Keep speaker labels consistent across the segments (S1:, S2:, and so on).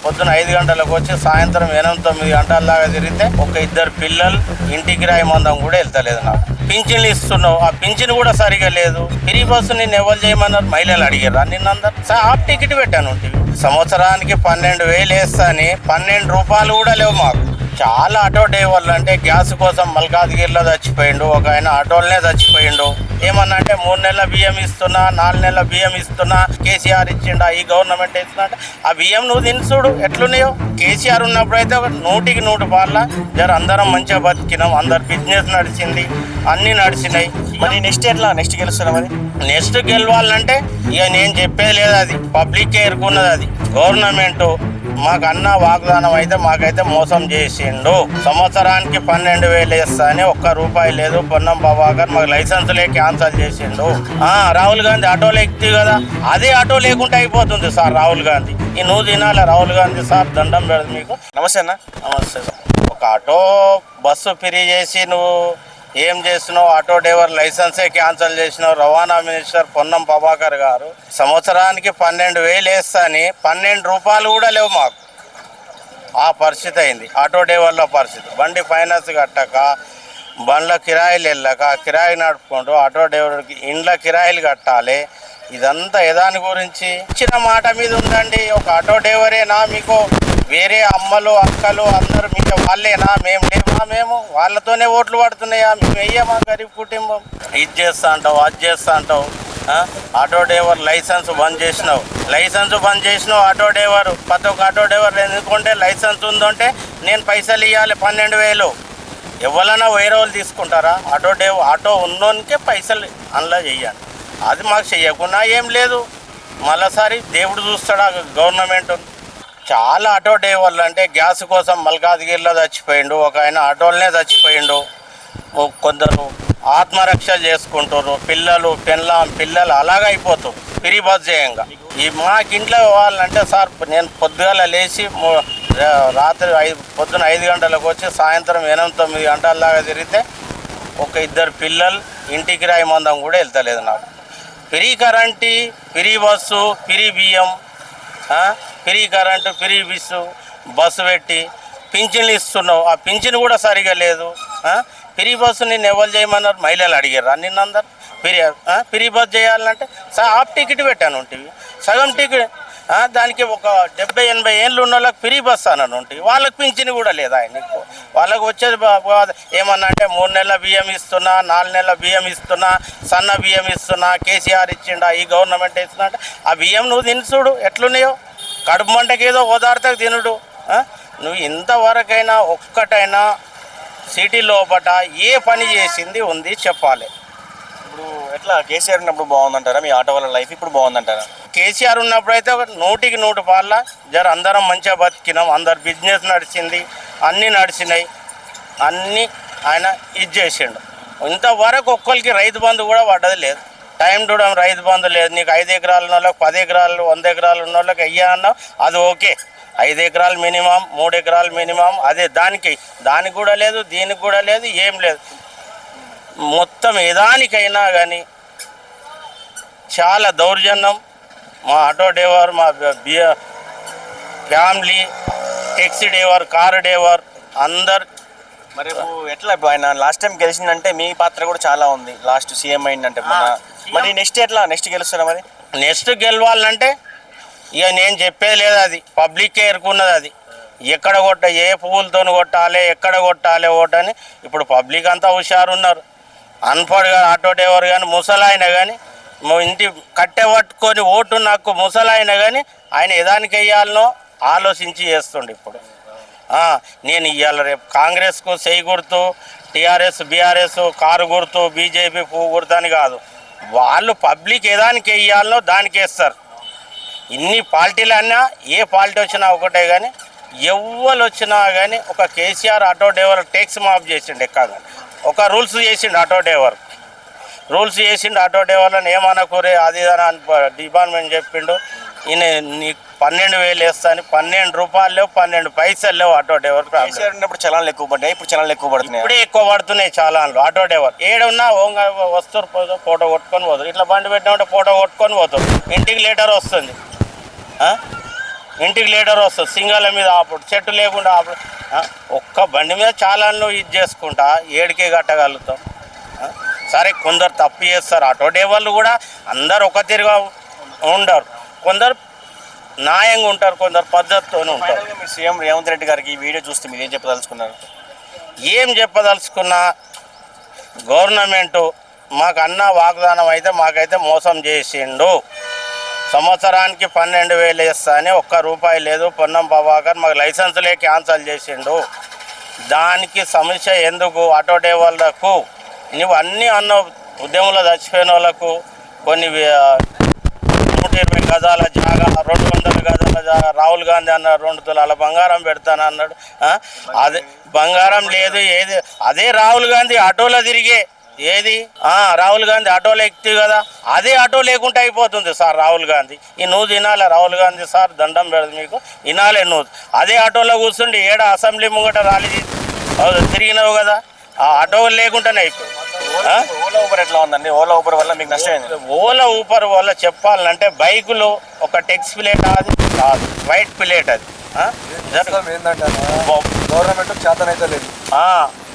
S1: పొద్దున 5 గంటలకు వచ్చి సాయంత్రం 8-9 గంటల దాకా తిరిగితే ఒక 2 పిల్లలు ఇంటికి రాయి మందం కూడా వెళ్తలేదు. నాకు పింఛన్లు ఇస్తున్నావు, ఆ పింఛన్ కూడా సరిగా లేదు. ఫ్రీ బస్సు నిన్ను ఎవరు చేయమన్నారు? మహిళలు అడిగారు నిన్నందరు. హాఫ్ టికెట్ పెట్టాను. సంవత్సరానికి 12,000 వేస్తా అని 12 రూపాయలు కూడా లేవు మాకు. చాలా ఆటో డ్రైవర్లు అంటే గ్యాస్ కోసం మల్కాజ్గిరిలో చచ్చిపోయిండు, ఒక ఆయన ఆటోలనే చచ్చిపోయిండు. ఏమన్నా అంటే 3 నెలల బియ్యం ఇస్తున్నా, 4 నెలల బియ్యం ఇస్తున్నా, కేసీఆర్ ఇచ్చిండా, ఈ గవర్నమెంట్ ఇస్తున్నా. ఆ బియ్యం నువ్వు తినసుడు ఎట్లున్నాయో. కేసీఆర్ ఉన్నప్పుడు అయితే 100కి 100 పాల జర అందరం మంచిగా బతికినాం, అందరు బిజినెస్ నడిచింది, అన్నీ నడిచినాయి.
S2: మరి నెక్స్ట్ గెలుస్తున్నా? మరి
S1: నెక్స్ట్ గెలవాలంటే ఇక నేను చెప్పేది లేదు, అది పబ్లిక్ ఎరుకున్నది. అది గవర్నమెంట్ మాకన్నా వాగ్దానం అయితే మాకైతే మోసం చేసిండు. సంవత్సరానికి 12,000 వేస్తా అని ₹1 లేదు. పొన్నం ప్రభాకర్ మాకు లైసెన్స్లే క్యాన్సల్ చేసిండు. రాహుల్ గాంధీ ఆటోలో ఎక్కుతుంది కదా, అదే ఆటో లేకుండా అయిపోతుంది సార్. రాహుల్ గాంధీ నువ్వు తినాలి. రాహుల్ గాంధీ సార్ దండం పెడదు మీకు.
S2: నమస్తే అన్న.
S1: నమస్తే సార్. ఒక ఆటో బస్సు ఫ్రీ చేసి నువ్వు ఏం చేస్తున్నావు? ఆటో డ్రైవర్ లైసెన్సే క్యాన్సల్ చేసినావు. రవాణా మినిస్టర్ పొన్నం ప్రభాకర్ గారు సంవత్సరానికి 12,000 వేస్తా అని 12 రూపాయలు కూడా లేవు మాకు. ఆ పరిస్థితి అయింది ఆటో డ్రైవర్ల పరిస్థితి. బండి ఫైనాన్స్ కట్టక, బండ్ల కిరాయిలు వెళ్ళక, కిరాయి నడుపుకుంటూ ఆటో డ్రైవర్కి ఇండ్ల కిరాయిలు కట్టాలి. ఇదంతా ఏదాని గురించి? ఇచ్చిన మాట మీద ఉందండి. ఒక ఆటో డ్రైవరేనా మీకు? వేరే అమ్మలు అక్కలు అందరూ మీకు వాళ్ళేనా? మేము లేమా? మేము వాళ్ళతోనే ఓట్లు పడుతున్నాయా? మేము వెయ్యమా? గరీబ్ కుటుంబం. ఇది చేస్తా అంటావు, అది చేస్తా అంటావు. ఆటో డ్రైవర్ లైసెన్స్ బంద్ చేసినావు. ఆటో డ్రైవర్ ప్రతి ఒక్క ఆటో డ్రైవర్ ఎందుకంటే లైసెన్స్ ఉందంటే నేను పైసలు ఇవ్వాలి 12,000. ఎవరైనా వేరే వాళ్ళు తీసుకుంటారా? ఆటో ఉన్నోనికే పైసలు అందులో చెయ్యాలి. అది మాకు చెయ్యకుండా ఏం లేదు. మళ్ళీసారి దేవుడు చూస్తాడా గవర్నమెంట్? చాలా ఆటో డ్రైవర్లు అంటే గ్యాస్ కోసం మల్కాజ్గిరిలో చచ్చిపోయిండు, ఒక ఆయన ఆటోలనే చచ్చిపోయిండు. కొందరు ఆత్మరక్ష చేసుకుంటారు. పిల్లలు అలాగే అయిపోతారు ఫ్రీ బస్ చేయంగా. మాకు ఇంట్లో పోవాలంటే సార్ నేను పొద్దుగాల లేచి రాత్రి పొద్దున 5 గంటలకు వచ్చి సాయంత్రం 8-9 గంటల దాకా తిరిగితే ఒక 2 పిల్లలు ఇంటికి రాయి మందం కూడా వెళ్తలేదు. నాకు free current, free bus, free బియ్యం, ఫ్రీ కరెంటు, ఫ్రీ బస్సు పెట్టి పింఛన్లు ఇస్తున్నావు. ఆ పింఛన్ కూడా సరిగా లేదు. ఫ్రీ బస్సు నిన్ను ఎవరు చేయమన్నారు? మహిళలు అడిగారు నిన్నందరు. ఫ్రీ బస్ చేయాలంటే హాఫ్ టికెట్ పెట్టాను. సగం టికెట్ దానికి ఒక 70-80 ఏళ్ళు ఉన్న వాళ్ళకి ఫ్రీ బస్ అని ఉంటుంది. వాళ్ళకి పింఛన్ కూడా లేదు. ఆయనకు వాళ్ళకి వచ్చేది ఏమన్నా అంటే 3 నెలల బియ్యం ఇస్తున్నా, 4 నెలల బియ్యం ఇస్తున్నా, సన్న బియ్యం ఇస్తున్నా, కేసీఆర్ ఇచ్చిండా, ఈ గవర్నమెంట్ ఇస్తున్నా. ఆ బియ్యం నువ్వు తినసుడు ఎట్లున్నాయో. కడుపు మంటకి ఏదో ఓదార్తకు తినుడు. నువ్వు ఇంతవరకైనా ఒక్కటైనా సిటీ లోపల ఏ పని చేసింది ఉంది చెప్పాలి.
S2: ఇప్పుడు ఎట్లా కేసీఆర్ ఉన్నప్పుడు బాగుందంటారా? మీ ఆటో వాళ్ళ లైఫ్ ఇప్పుడు బాగుందంటారా?
S1: కేసీఆర్ ఉన్నప్పుడు అయితే 100కి 100 పాల జర అందరం మంచిగా బతికినాం, అందరు బిజినెస్ నడిచింది, అన్నీ నడిచినాయి, అన్నీ ఆయన ఇది చేసిండు. ఇంతవరకు ఒక్కరికి రైతు బంధు కూడా పడ్డది లేదు. Time to time Rythu Bandhu లేదు. నీకు 5 ఎకరాలు ఉన్న వాళ్ళకి 10 ఎకరాలు 100 ఎకరాలు ఉన్న వాళ్ళకి అయ్యా అన్నావు, అది ఓకే. 5 ఎకరాలు మినిమం, 3 ఎకరాలు మినిమం, అదే దానికి కూడా లేదు, దీనికి కూడా లేదు, ఏం లేదు. మొత్తం ఏదానికైనా కానీ చాలా దౌర్జన్యం. మా ఆటో డ్రైవర్, మా family, taxi driver, car driver అందరు.
S2: మరి ఎట్లా ఆయన లాస్ట్ టైం గెలిచిందంటే మీ పాత్ర కూడా చాలా ఉంది. లాస్ట్ సీఎం అయిందంటే మరి నెక్స్ట్ గెలుస్తున్నా? మరి
S1: నెక్స్ట్ గెలవాలంటే ఇక నేను చెప్పేది లేదు, అది పబ్లిక్ ఎరుకున్నది. అది ఎక్కడ ఏ పువ్వులతో కొట్టాలి, ఎక్కడ కొట్టాలి ఓటని ఇప్పుడు పబ్లిక్ అంతా హుషారున్నారు. అన్పడ్ ఆటో డ్రైవర్ కానీ ముసలాయన కానీ ఇంటి కట్టె పట్టుకొని ఓటు నాకు ముసలాయన కానీ ఆయన ఏదానికి వెయ్యాలనో ఆలోచించి చేస్తుండే. ఇప్పుడు నేను ఇవాళ రేపు కాంగ్రెస్కు చేయి గుర్తు, టీఆర్ఎస్ బీఆర్ఎస్ కారు గుర్తు, బీజేపీ పువ్వు గుర్తు అని కాదు. వాళ్ళు పబ్లిక్ ఏదానికి వెయ్యాలనో దానికి వేస్తారు. ఇన్ని పార్టీలు అన్నా ఏ పార్టీ వచ్చినా ఒకటే. కానీ ఎవ్వరు వచ్చినా కానీ ఒక కేసీఆర్ ఆటో డ్రైవర్ ట్యాక్స్ మాఫ్ చేసిండు. ఎక్కగా ఒక రూల్స్ చేసిండు ఆటో డ్రైవర్. ఆటో డ్రైవర్లను ఏమనకూరే అది డిపార్ట్మెంట్ చెప్పిండు. ఈయన నీకు 12,000 వేస్తా అని 12 రూపాయలు లేవు, 12 పైసలు లేవు ఆటో డ్రైవర్.
S2: ఉన్నప్పుడు చలాన్లు ఎక్కువ పడ్డాయి, ఇప్పుడు చలాన్లు ఎక్కువ పడుతున్నాయి.
S1: ఇప్పుడే ఎక్కువ పడుతున్నాయి చలాన్లు. ఆటో డ్రైవర్ ఏడున్నా వస్తారు, ఫోటో కొట్టుకొని పోతారు. ఇట్లా బండి పెట్టినామంటే ఫోటో కొట్టుకొని పోతారు, ఇంటికి లెటర్ వస్తుంది. ఇంటికి లీడర్ వస్తుంది సింగాల మీద ఆపుడు చెట్టు లేకుండా ఆపుడు ఒక్క బండి మీద చాలా ఇది చేసుకుంటా ఏడికే కట్టగలుగుతాం. సరే కొందరు తప్పు చేస్తారు, ఆటో డ్రైవర్లు కూడా అందరు ఒక తిరిగా ఉండరు, కొందరు న్యాయంగా ఉంటారు, కొందరు పద్ధతితోనే ఉంటారు.
S2: మీరు సీఎం రేవంత్ రెడ్డి గారికి ఈ వీడియో చూస్తే మీరు ఏం చెప్పదలుచుకున్నారు?
S1: ఏం చెప్పదలుచుకున్నా, గవర్నమెంటు మాకు అన్న వాగ్దానం అయితే మాకైతే మోసం చేసిండు. సంవత్సరానికి 12,000 వేస్తా అని ఒక్క రూపాయి లేదు. పొన్నం ప్రభాకర్ మాకు లైసెన్సులే క్యాన్సల్ చేసిండు. దానికి సమస్య ఎందుకు? ఆటో డ్రైవర్లకు నువ్వు అన్నీ అన్న ఉద్యమంలో చచ్చిపోయిన వాళ్ళకు కొన్ని 120 గజాల జాగా, 200 గజాల జాగా, రాహుల్ గాంధీ అన్నాడు 2 తులాల బంగారం పెడతాను అన్నాడు. అదే బంగారం లేదు ఏది, అదే రాహుల్ గాంధీ ఆటోలో తిరిగే ఏది రాహుల్ గాంధీ ఆటోలో ఎక్కువ కదా, అదే ఆటో లేకుండా అయిపోతుంది సార్. రాహుల్ గాంధీ నువ్వు తినాలి, రాహుల్ గాంధీ సార్ దండం పెడదు మీకు వినాలి. నువ్వు అదే ఆటోలో కూర్చుండి ఏడ అసెంబ్లీ ముంగట ర్యాలీ తిరిగినావు కదా, ఆ ఆటో లేకుండానే అయిపోయింది.
S2: ఓలా ఊబర్ ఎట్లా ఉందండి? ఓలా ఊబర్ వల్ల మీకు నష్టం ఏంది?
S1: ఓలా ఊబర్ వల్ల చెప్పాలంటే బైకులో ఒక టెక్స్ ప్లేట్ అది కాదు, వైట్ ప్లేట్ అది
S3: ఏంటంటే గవర్నమెంట్ చేతనైతే లేదు,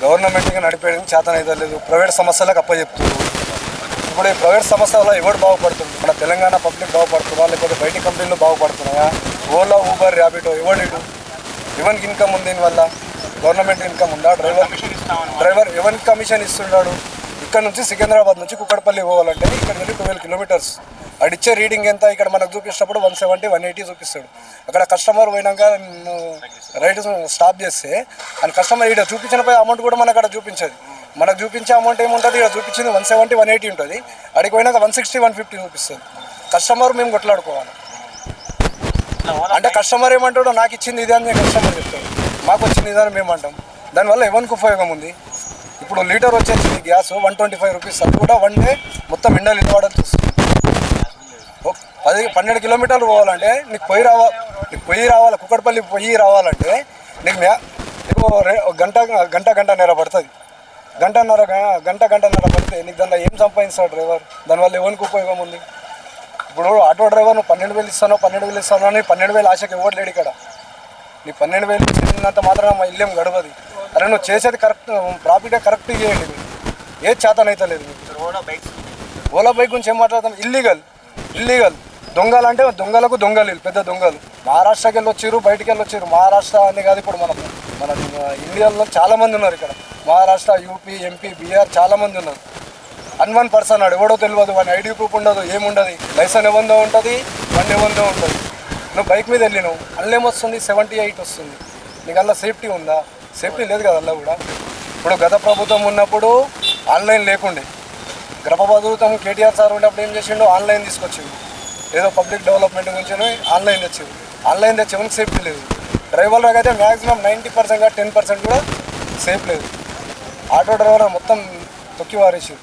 S3: గవర్నమెంట్కి నడిపేయడం చేతనైతే లేదు, ప్రైవేట్ సంస్థలకు అప్పచెప్తున్నారు. ఇప్పుడు ఈ ప్రైవేట్ సంస్థ వల్ల ఎవరు బాగుపడుతుంది? మన తెలంగాణ పబ్లిక్ బాగుపడుతుందా లేకపోతే బయట కంపెనీలు బాగుపడుతున్నాయా? ఓలా ఊబర్ ర్యాపిడో ఎవరికి ఇన్కమ్ ఉంది దీనివల్ల? గవర్నమెంట్ ఇన్కమ్ ఉందా? డ్రైవర్ ఎవరికి కమిషన్ ఇస్తున్నాడు? ఇక్కడ నుంచి సికింద్రాబాద్ నుంచి కుక్కడపల్లి పోవాలంటే ఇక్కడ నుంచి 12 కిలోమీటర్స్. అడిచ్చే రీడింగ్ ఎంత? ఇక్కడ మనకు చూపించినప్పుడు 170, 180 చూపిస్తాడు. అక్కడ కస్టమర్ పోయినాక రైట్ స్టాప్ చేస్తే అని కస్టమర్ ఇక్కడ చూపించినపై అమౌంట్ కూడా మనకు అక్కడ చూపించదు. మనకు చూపించే అమౌంట్ ఏముంటుంది? ఇక్కడ చూపించింది 170, 180 ఉంటుంది. అడిగి పోయినాక 160, 150 చూపిస్తుంది. కస్టమర్ మేము కొట్లాడుకోవాలి అంటే కస్టమర్ ఏమంటాడో నాకు ఇచ్చింది ఇది అని కస్టమర్ చెప్తాడు, మాకు వచ్చింది ఇది అని మేము అంటాం. దానివల్ల ఎవరికి ఉపయోగం ఉంది? ఇప్పుడు లీటర్ వచ్చేసి గ్యాస్ 125 రూపీస్, అది కూడా 1 డే మొత్తం ఎండలు నిలబడాల్సి వస్తుంది. 12 కిలోమీటర్లు పోవాలంటే నీకు పొయ్యి రావాలి, కుక్కడపల్లి పొయ్యి రావాలంటే నీకు గంటన్నర పడుతుంది. గంటన్నర పడితే నీకు దానిలో ఏం సంపాదిస్తాడు డ్రైవర్? దానివల్ల ఎవరికి ఉపయోగం ఉంది? ఇప్పుడు ఆటో డ్రైవర్ నువ్వు 12,000 ఇస్తాను అని 12,000 ఆశకి ఎవరు లేడు ఇక్కడ. నీ 12,000 ఇచ్చినంత మాత్రం మా ఇల్లేం గడవది. అరే నువ్వు చేసేది కరెక్ట్, ప్రాఫిటే కరెక్ట్ చేయండి. ఏది చేతనైతే లేదు. ఓలా బైక్ గురించి ఏం మాట్లాడతాం? ఇల్లీగల్ దొంగలు అంటే దొంగలకు దొంగలు, పెద్ద దొంగలు. మహారాష్ట్రకి వెళ్ళి వచ్చారు, బయటికి వెళ్ళి వచ్చారు. మహారాష్ట్ర అని కాదు, ఇప్పుడు మన ఇండియాలో చాలామంది ఉన్నారు ఇక్కడ. మహారాష్ట్ర, యూపీ, ఎంపీ, బీహార్ చాలామంది ఉన్నారు. అన్వన్ పర్సన్ ఆడు ఎవడో తెలియదు, వాని ఐడి ప్రూఫ్ ఉండదు, ఏముండదు. లైసెన్స్ ఏముందో ఉంటుంది, బండి ఏముందో ఉంటుంది. నువ్వు బైక్ మీద వెళ్ళినావు, అల్లేమొస్తుంది 78 వస్తుంది. నీకు అలా సేఫ్టీ ఉందా? సేఫ్టీ లేదు కదా అలా కూడా. ఇప్పుడు గత ప్రభుత్వం ఉన్నప్పుడు ఆన్లైన్ లేకుండే, గత ప్రభుత్వం కేటీఆర్ సార్ ఉన్నప్పుడు ఏం చేసిండు? ఆన్లైన్ తీసుకొచ్చిండు. ఏదో పబ్లిక్ డెవలప్మెంట్ గురించి ఆన్లైన్ తెచ్చింది. ఆన్లైన్ తెచ్చేవానికి సేఫ్టీ లేదు. డ్రైవర్లకు అయితే మ్యాక్సిమం 90% 10% కూడా సేఫ్ లేదు. ఆటో డ్రైవర్ మొత్తం తొక్కి వారేసి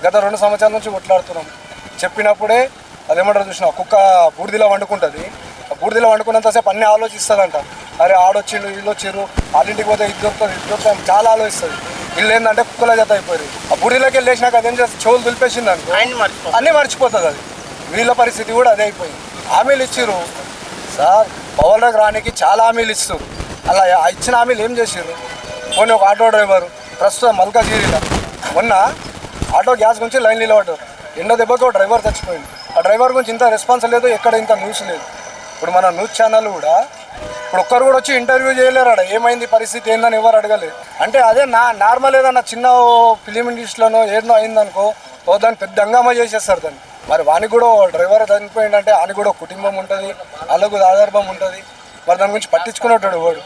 S3: గత 2 సంవత్సరాల నుంచి కొట్లాడుతున్నాం. చెప్పినప్పుడే అదేమంటారు చూసిన, కుక్క బూడిదిలో వండుకుంటుంది. ఆ బూడిదిలో వండుకున్నంతసేపు అన్నీ ఆలోచిస్తుందంట. అరే ఆడొచ్చిండు, వీళ్ళు వచ్చిర్రు, వాళ్ళింటికి పోతే ఇది దొరుకుతుంది చాలా ఆలోచిస్తుంది. వీళ్ళు ఏంటంటే కుక్కల జత అయిపోయారు. ఆ బూడిలోకి వెళ్ళేసినాక అదేం చేస్తే చెవులు దులిపేసింది అనుకో, అన్నీ మర్చిపోతుంది. అది వీళ్ళ పరిస్థితి కూడా అదే అయిపోయింది. హామీలు ఇచ్చిర్రు సార్, పవర్లోకి రానికి చాలా హామీలు ఇస్తారు. అలా ఇచ్చిన హామీలు ఏం చేసారు? కొన్ని ఒక ఆటో డ్రైవరు ప్రస్తుతం మల్కాజిగిరిలో మొన్న ఆటో గ్యాస్ గురించి లైన్ నిలబడ్డారు. ఎండ దెబ్బకు డ్రైవర్ చచ్చిపోయింది. ఆ డ్రైవర్ గురించి ఇంత రెస్పాన్స్ లేదు, ఎక్కడ ఇంత న్యూస్ లేదు. ఇప్పుడు మన న్యూస్ ఛానల్ కూడా ఇప్పుడు ఒక్కరు కూడా వచ్చి ఇంటర్వ్యూ చేయలేరు. ఆడ ఏమైంది పరిస్థితి ఏందని ఎవరు అడగలేదు. అంటే అదే నార్మల్ ఏదన్నా చిన్న ఫిలిం ఇండస్ట్రీలోనో ఏదో అయిందనుకో, దాన్ని పెద్ద హంగామా చేసేస్తారు దాన్ని. మరి వానికి కూడా డ్రైవర్ చనిపోయిందంటే వానికి కూడా కుటుంబం ఉంటుంది, వాళ్ళకు ఆధార్భం ఉంటుంది. మరి దాని గురించి పట్టించుకునేటాడు వాడు.